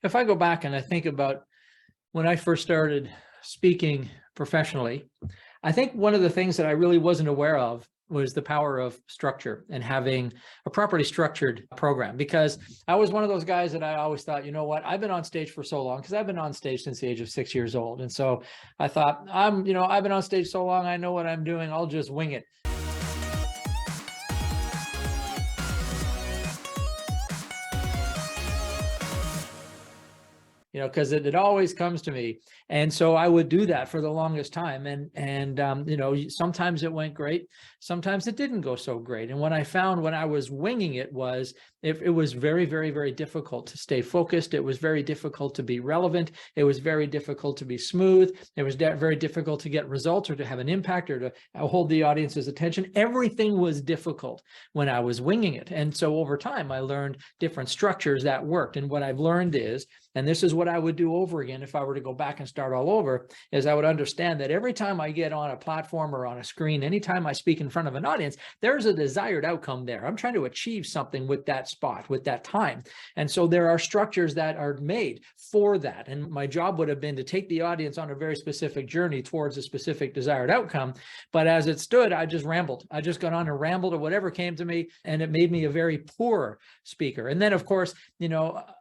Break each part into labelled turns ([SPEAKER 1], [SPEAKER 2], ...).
[SPEAKER 1] if I go back and I think about when I first started speaking professionally, I think one of the things that I really wasn't aware of was the power of structure and having a properly structured program. Because I was one of those guys that I always thought, you know what, I've been on stage for so long, because I've been on stage since the age of 6 years old. And so I thought, I've been on stage so long, I know what I'm doing, I'll just wing it. Because it always comes to me. And so I would do that for the longest time. And sometimes it went great. Sometimes it didn't go so great. And what I found when I was winging it was it was very, very, very difficult to stay focused. It was very difficult to be relevant. It was very difficult to be smooth. It was very difficult to get results or to have an impact or to hold the audience's attention. Everything was difficult when I was winging it. And so over time, I learned different structures that worked. And what I've learned is, and this is what I would do over again if I were to go back and start all over, is I would understand that every time I get on a platform or on a screen, anytime I speak in front of an audience, there's a desired outcome there. I'm trying to achieve something with that spot, with that time. And so there are structures that are made for that. And my job would have been to take the audience on a very specific journey towards a specific desired outcome. But as it stood, I just rambled. I just got on and rambled or whatever came to me, and it made me a very poor speaker. And then, of course,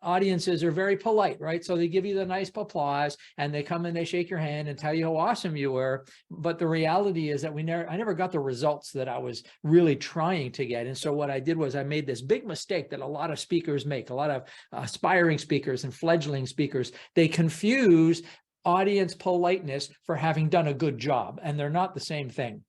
[SPEAKER 1] audiences are very polite, right? So they give you the nice applause and they come and they shake your hand and tell you how awesome you were. But the reality is that I never got the results that I was really trying to get. And so what I did was I made this big mistake that a lot of speakers make, a lot of aspiring speakers and fledgling speakers. They confuse audience politeness for having done a good job, and they're not the same thing.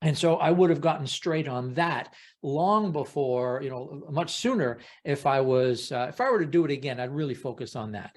[SPEAKER 1] And so I would have gotten straight on that long before, much sooner. If I were to do it again, I'd really focus on that.